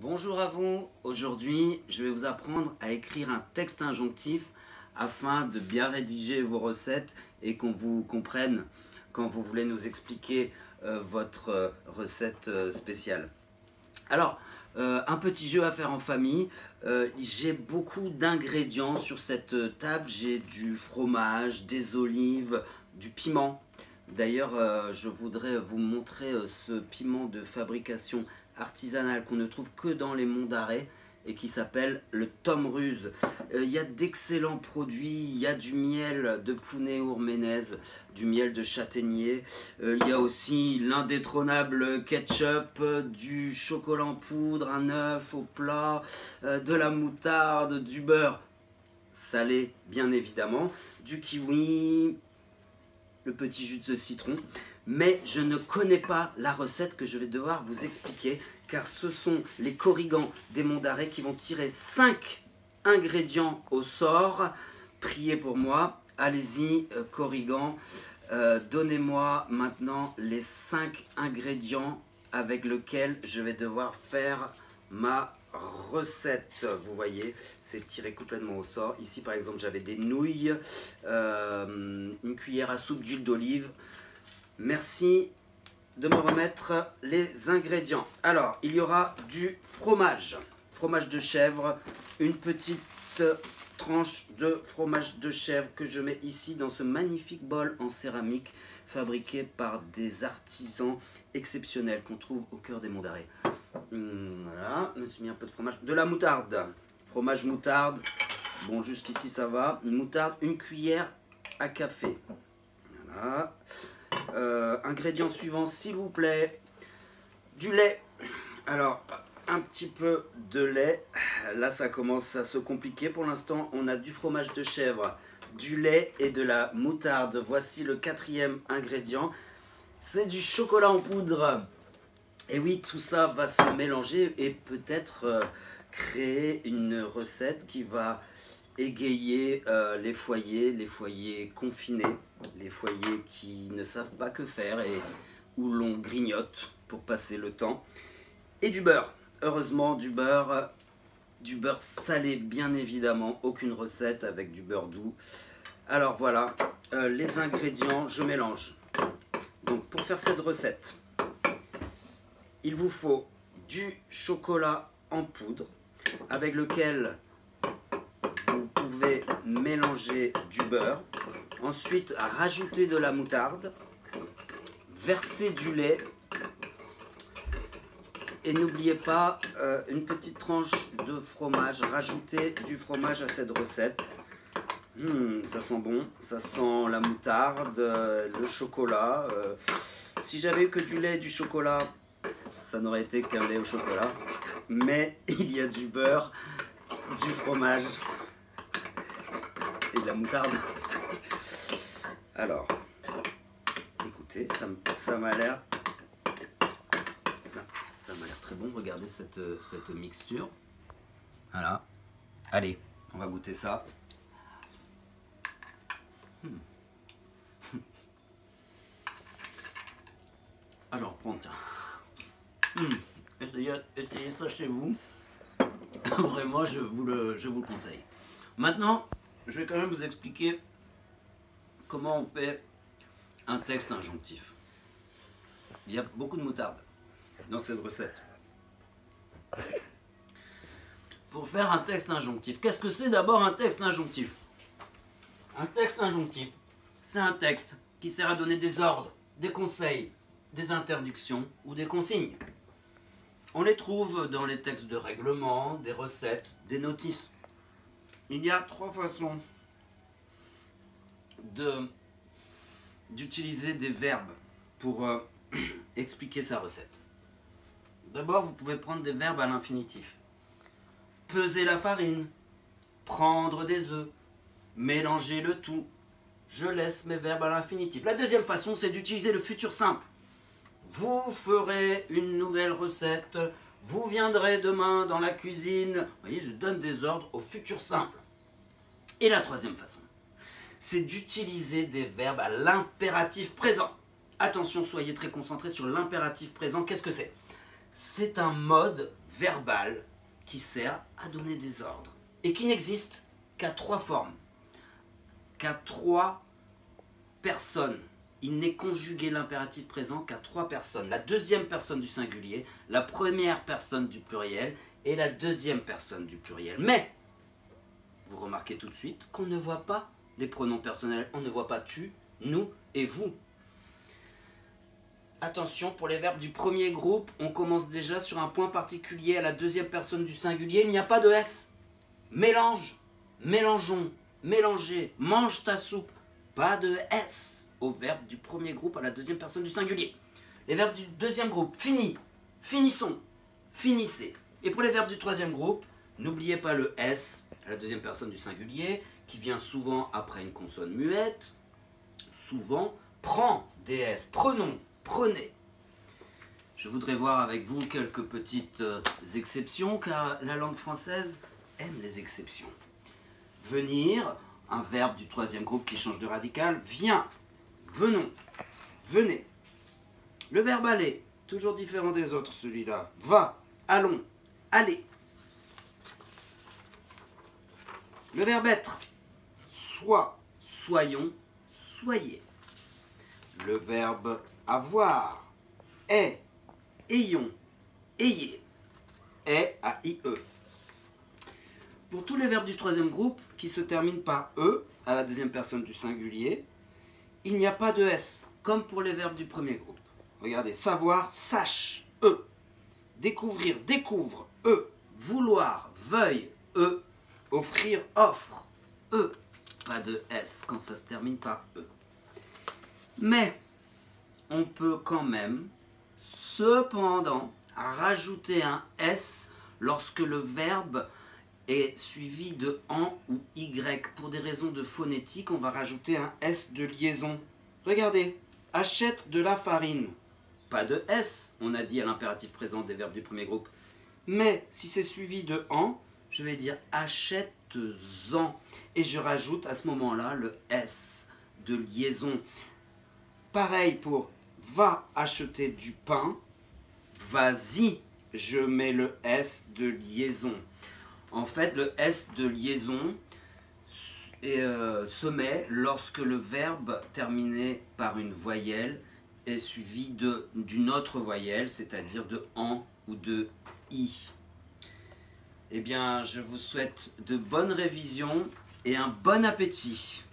Bonjour à vous, aujourd'hui je vais vous apprendre à écrire un texte injonctif afin de bien rédiger vos recettes et qu'on vous comprenne quand vous voulez nous expliquer votre recette spéciale. Alors, un petit jeu à faire en famille. J'ai beaucoup d'ingrédients sur cette table. J'ai du fromage, des olives, du piment. D'ailleurs, je voudrais vous montrer ce piment de fabrication artisanale qu'on ne trouve que dans les monts d'Arrée et qui s'appelle le Tom Ruse. Il y a d'excellents produits, il y a du miel de Plounéour-Ménez, du miel de châtaignier, il y a aussi l'indétrônable ketchup, du chocolat en poudre, un œuf au plat, de la moutarde, du beurre salé bien évidemment, du kiwi, le petit jus de citron. Mais je ne connais pas la recette que je vais devoir vous expliquer, car ce sont les Korrigans des Monts d'Arrée qui vont tirer 5 ingrédients au sort. Priez pour moi, allez-y Korrigans, donnez-moi maintenant les 5 ingrédients avec lesquels je vais devoir faire ma recette. Vous voyez, c'est tiré complètement au sort. Ici par exemple j'avais des nouilles, une cuillère à soupe d'huile d'olive. Merci de me remettre les ingrédients. Alors, il y aura du fromage, fromage de chèvre, une petite tranche de fromage de chèvre que je mets ici dans ce magnifique bol en céramique fabriqué par des artisans exceptionnels qu'on trouve au cœur des Monts d'Arrée. Voilà, je me suis mis un peu de fromage, de la moutarde, fromage moutarde, bon jusqu'ici ça va, une moutarde, une cuillère à café. Voilà. Ingrédients suivants s'il vous plaît, du lait. Alors un petit peu de lait, là ça commence à se compliquer. Pour l'instant on a du fromage de chèvre, du lait et de la moutarde. Voici le 4e ingrédient, c'est du chocolat en poudre. Et oui, tout ça va se mélanger et peut-être créer une recette qui va égayer les foyers confinés, les foyers qui ne savent pas que faire et où l'on grignote pour passer le temps. Et du beurre, heureusement du beurre salé bien évidemment, aucune recette avec du beurre doux. Alors voilà, les ingrédients, je mélange. Donc pour faire cette recette, il vous faut du chocolat en poudre avec lequel vous pouvez mélanger du beurre, ensuite rajouter de la moutarde, verser du lait et n'oubliez pas une petite tranche de fromage, rajouter du fromage à cette recette. Ça sent bon, ça sent la moutarde, le chocolat. Si j'avais eu que du lait et du chocolat, ça n'aurait été qu'un lait au chocolat, mais il y a du beurre, du fromage et de la moutarde. Alors, écoutez, ça m'a l'air très bon. Regardez cette mixture. Voilà. Allez, on va goûter ça. Ah, j'en reprends, tiens. Essayez ça chez vous. Vraiment, je vous le conseille. Maintenant, je vais quand même vous expliquer comment on fait un texte injonctif. Il y a beaucoup de moutarde dans cette recette. Pour faire un texte injonctif, qu'est-ce que c'est d'abord un texte injonctif? Un texte injonctif, c'est un texte qui sert à donner des ordres, des conseils, des interdictions ou des consignes. On les trouve dans les textes de règlement, des recettes, des notices. Il y a 3 façons d'utiliser des verbes pour expliquer sa recette. D'abord, vous pouvez prendre des verbes à l'infinitif. Peser la farine, prendre des œufs, mélanger le tout. Je laisse mes verbes à l'infinitif. La deuxième façon, c'est d'utiliser le futur simple. Vous ferez une nouvelle recette, vous viendrez demain dans la cuisine. Vous voyez, je donne des ordres au futur simple. Et la troisième façon, c'est d'utiliser des verbes à l'impératif présent. Attention, soyez très concentrés sur l'impératif présent. Qu'est-ce que c'est? c'est un mode verbal qui sert à donner des ordres et qui n'existe qu'à 3 formes, qu'à 3 personnes. Il n'est conjugué l'impératif présent qu'à 3 personnes. La deuxième personne du singulier, la première personne du pluriel et la deuxième personne du pluriel. Mais, vous remarquez tout de suite qu'on ne voit pas les pronoms personnels. On ne voit pas tu, nous et vous. Attention, pour les verbes du premier groupe, on commence déjà sur un point particulier à la deuxième personne du singulier. Il n'y a pas de S. Mélange, mélangeons, mélanger, mange ta soupe. Pas de S au verbe du premier groupe à la deuxième personne du singulier. Les verbes du deuxième groupe, fini, finissons, finissez. Et pour les verbes du troisième groupe, n'oubliez pas le S à la deuxième personne du singulier, qui vient souvent après une consonne muette. Souvent, prend des S, prenons, prenez. Je voudrais voir avec vous quelques petites exceptions, car la langue française aime les exceptions. Venir, un verbe du troisième groupe qui change de radical, vient, venons, venez. Le verbe aller, toujours différent des autres celui-là, va, allons, allez. Le verbe être, sois, soyons, soyez. Le verbe avoir, est, ayons, ayez. Est, A-I-E. Pour tous les verbes du troisième groupe qui se terminent par E à la deuxième personne du singulier, il n'y a pas de S, comme pour les verbes du premier groupe. Regardez, savoir, sache, E. Découvrir, découvre, E. Vouloir, veuille, E. Offrir, offre, E. Pas de S quand ça se termine par E. Mais on peut quand même, cependant, rajouter un S lorsque le verbe est suivi de AN ou Y. Pour des raisons de phonétique, on va rajouter un S de liaison. Regardez, achète de la farine. Pas de S, on a dit à l'impératif présent des verbes du premier groupe. Mais si c'est suivi de AN, je vais dire achète-en. Et je rajoute à ce moment-là le S de liaison. Pareil pour va acheter du pain. Vas-y, je mets le S de liaison. En fait, le S de liaison se met lorsque le verbe terminé par une voyelle est suivi d'une autre voyelle, c'est-à-dire de AN ou de I. Eh bien, je vous souhaite de bonnes révisions et un bon appétit.